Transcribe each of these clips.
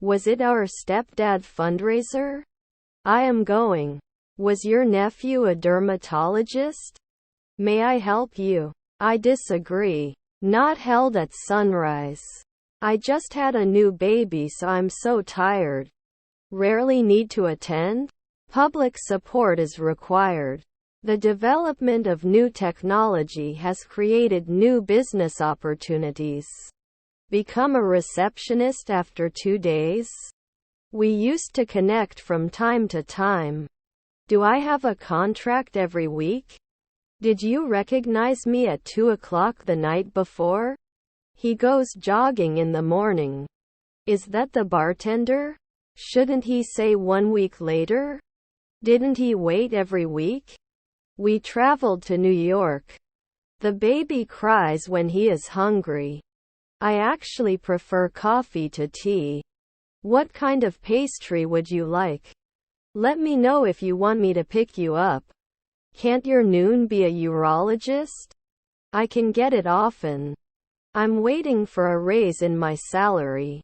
Was it our stepdad fundraiser? I am going. Was your nephew a dermatologist? May I help you? I disagree. Not held at sunrise. I just had a new baby, so I'm so tired. Rarely need to attend? Public support is required. The development of new technology has created new business opportunities. Become a receptionist after 2 days? We used to connect from time to time. Do I have a contract every week? Did you recognize me at 2 o'clock the night before? He goes jogging in the morning. Is that the bartender? Shouldn't he say 1 week later? Didn't he wait every week? We traveled to New York. The baby cries when he is hungry. I actually prefer coffee to tea. What kind of pastry would you like? Let me know if you want me to pick you up. Can't your noon be a urologist? I can get it often. I'm waiting for a raise in my salary.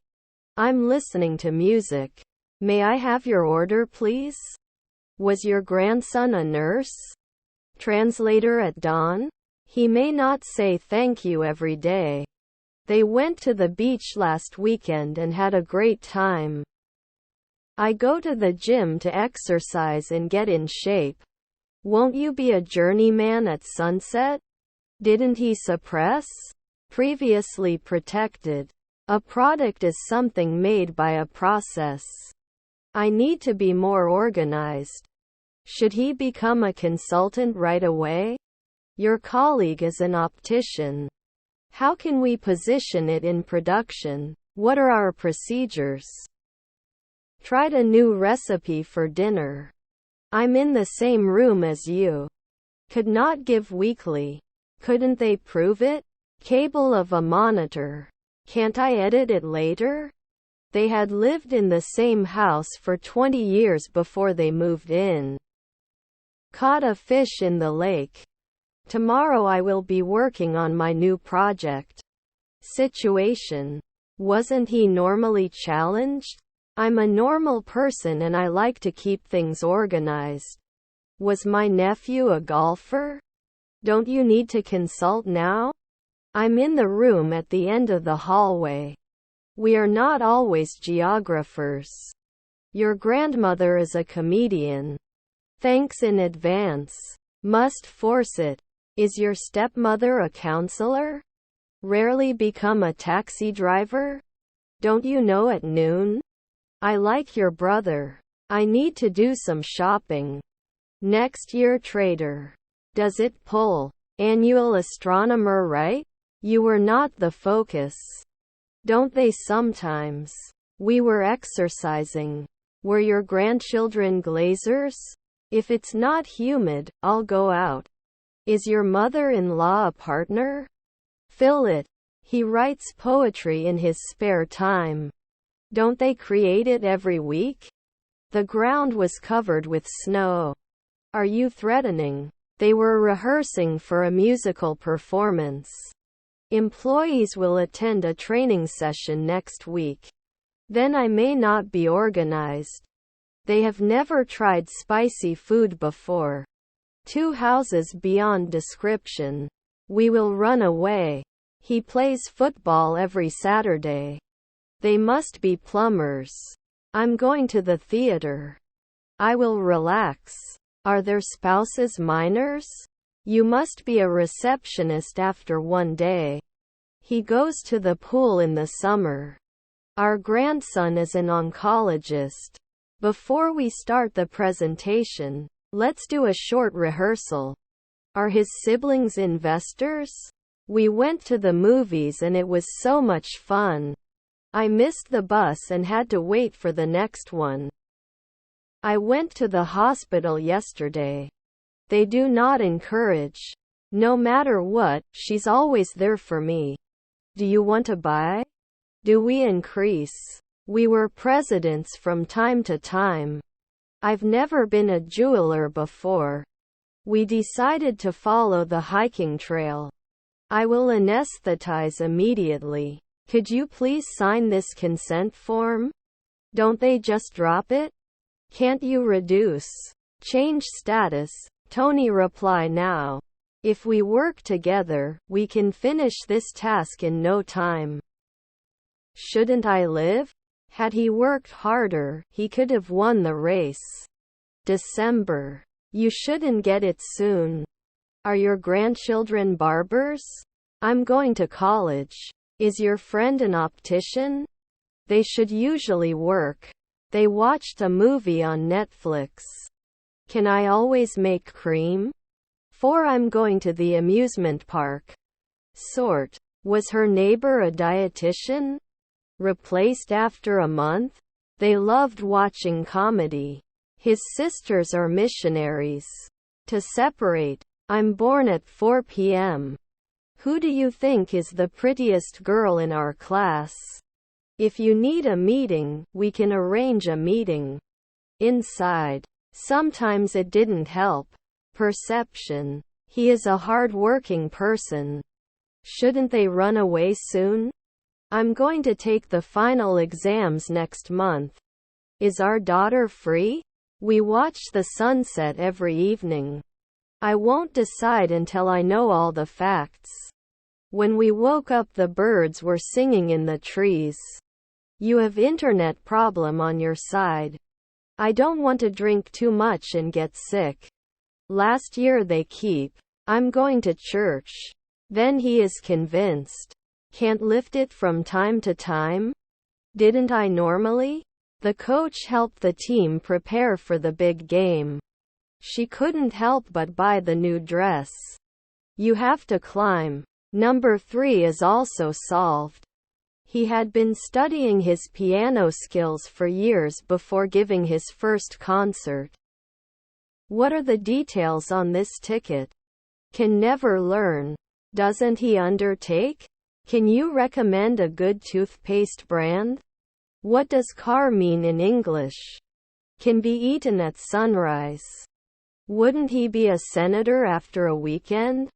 I'm listening to music. May I have your order, please? Was your grandson a nurse? Translator at dawn? He may not say thank you every day. They went to the beach last weekend and had a great time. I go to the gym to exercise and get in shape. Won't you be a journeyman at sunset? Didn't he suppress? Previously protected. A product is something made by a process. I need to be more organized. Should he become a consultant right away? Your colleague is an optician. How can we position it in production? What are our procedures? Tried a new recipe for dinner. I'm in the same room as you. Could not give weekly. Couldn't they prove it? Cable of a monitor. Can't I edit it later? They had lived in the same house for 20 years before they moved in. Caught a fish in the lake. Tomorrow I will be working on my new project. Situation. Wasn't he normally challenged? I'm a normal person and I like to keep things organized. Was my nephew a golfer? Don't you need to consult now? I'm in the room at the end of the hallway. We are not always geographers. Your grandmother is a comedian. Thanks in advance. Must force it. Is your stepmother a counselor? Rarely become a taxi driver? Don't you know at noon? I like your brother. I need to do some shopping. Next year trader. Does it pull? Annual astronomer, right? You were not the focus. Don't they sometimes? We were exercising. Were your grandchildren glazers? If it's not humid, I'll go out. Is your mother-in-law a partner? Fill it. He writes poetry in his spare time. Don't they create it every week? The ground was covered with snow. Are you threatening? They were rehearsing for a musical performance. Employees will attend a training session next week. Then I may not be organized. They have never tried spicy food before. 2 houses beyond description. We will run away. He plays football every Saturday. They must be plumbers. I'm going to the theater. I will relax. Are their spouses minors? You must be a receptionist after 1 day. He goes to the pool in the summer. Our grandson is an oncologist. Before we start the presentation, let's do a short rehearsal. Are his siblings investors? We went to the movies and it was so much fun. I missed the bus and had to wait for the next one. I went to the hospital yesterday. They do not encourage. No matter what, she's always there for me. Do you want to buy? Do we increase? We were presidents from time to time. I've never been a jeweler before. We decided to follow the hiking trail. I will anesthetize immediately. Could you please sign this consent form? Don't they just drop it? Can't you reduce? Change status. Tony reply now. If we work together, we can finish this task in no time. Shouldn't I live? Had he worked harder, he could have won the race. December. You shouldn't get it soon. Are your grandchildren barbers? I'm going to college. Is your friend an optician? They should usually work. They watched a movie on Netflix. Can I always make cream? For I'm going to the amusement park. Sort. Was her neighbor a dietitian? Replaced after a month? They loved watching comedy. His sisters are missionaries. To separate. I'm born at 4 p.m. Who do you think is the prettiest girl in our class? If you need a meeting, we can arrange a meeting. Inside. Sometimes it didn't help. Perception. He is a hard-working person. Shouldn't they run away soon? I'm going to take the final exams next month. Is our daughter free? We watch the sunset every evening. I won't decide until I know all the facts. When we woke up, the birds were singing in the trees. You have internet problem on your side. I don't want to drink too much and get sick. Last year they keep. I'm going to church. Then he is convinced. Can't lift it from time to time? Didn't I normally? The coach helped the team prepare for the big game. She couldn't help but buy the new dress. You have to climb. Number 3 is also solved. He had been studying his piano skills for years before giving his first concert. What are the details on this ticket? Can never learn. Doesn't he undertake? Can you recommend a good toothpaste brand? What does car mean in English? Can be eaten at sunrise. Wouldn't he be a senator after a weekend?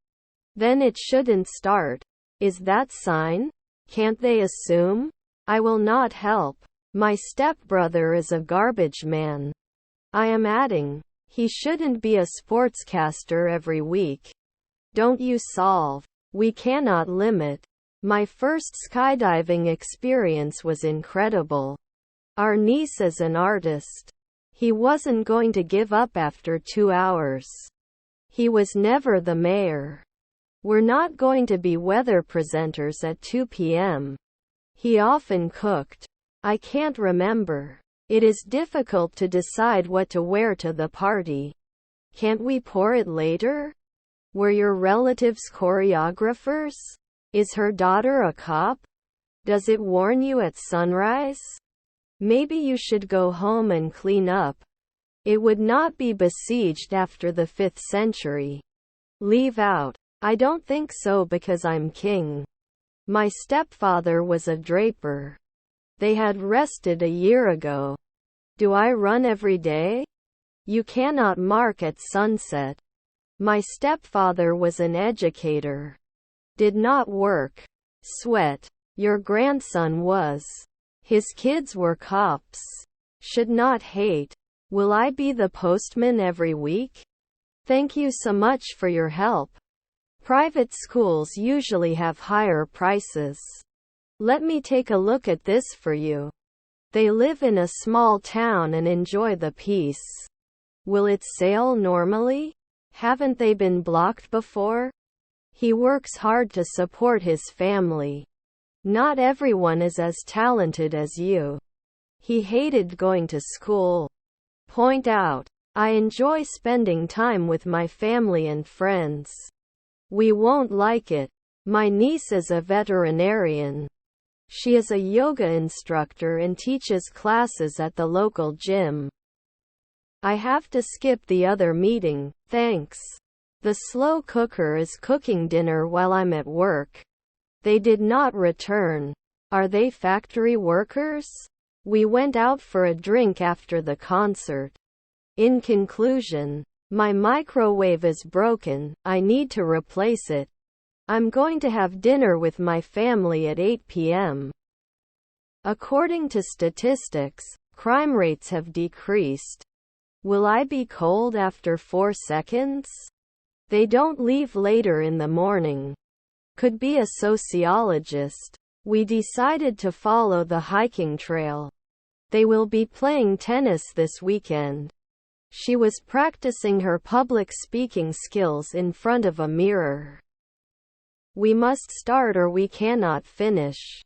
Then it shouldn't start. Is that sign? Can't they assume? I will not help. My stepbrother is a garbage man. I am adding. He shouldn't be a sportscaster every week. Don't you solve. We cannot limit. My first skydiving experience was incredible. Our niece is an artist. He wasn't going to give up after 2 hours. He was never the mayor. We're not going to be weather presenters at 2 p.m. He often cooked. I can't remember. It is difficult to decide what to wear to the party. Can't we pour it later? Were your relatives choreographers? Is her daughter a cop? Does it warn you at sunrise? Maybe you should go home and clean up. It would not be besieged after the 5th century. Leave out. I don't think so because I'm king. My stepfather was a draper. They had rested a year ago. Do I run every day? You cannot mark at sunset. My stepfather was an educator. Did not work. Sweat. Your grandson was. His kids were cops. Should not hate. Will I be the postman every week? Thank you so much for your help. Private schools usually have higher prices. Let me take a look at this for you. They live in a small town and enjoy the peace. Will it sail normally? Haven't they been blocked before? He works hard to support his family. Not everyone is as talented as you. He hated going to school. Point out. I enjoy spending time with my family and friends. We won't like it. My niece is a veterinarian. She is a yoga instructor and teaches classes at the local gym. I have to skip the other meeting, thanks. The slow cooker is cooking dinner while I'm at work. They did not return. Are they factory workers? We went out for a drink after the concert. In conclusion, my microwave is broken, I need to replace it. I'm going to have dinner with my family at 8 p.m. According to statistics, Crime rates have decreased. Will I be cold after 4 seconds? They don't leave later in the morning. Could be a sociologist. We decided to follow the hiking trail. They will be playing tennis this weekend. She was practicing her public speaking skills in front of a mirror. We must start or we cannot finish.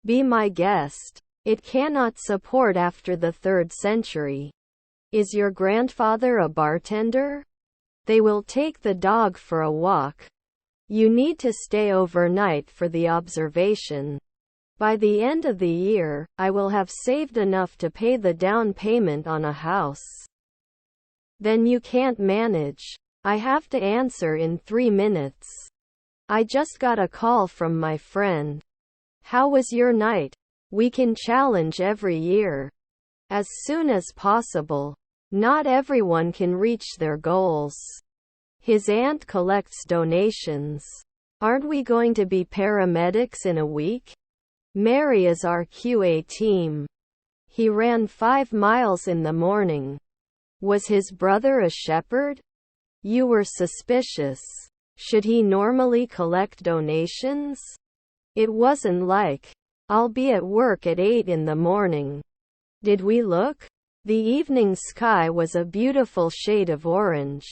Be my guest. It cannot support after the 3rd century. Is your grandfather a bartender? They will take the dog for a walk. You need to stay overnight for the observation. By the end of the year, I will have saved enough to pay the down payment on a house. Then you can't manage. I have to answer in 3 minutes. I just got a call from my friend. How was your night? We can challenge every year. As soon as possible. Not everyone can reach their goals. His aunt collects donations. Aren't we going to be paramedics in a week? Mary is our QA team. He ran 5 miles in the morning. Was his brother a shepherd? You were suspicious. Should he normally collect donations? It wasn't like, I'll be at work at 8 in the morning. Did we look? The evening sky was a beautiful shade of orange.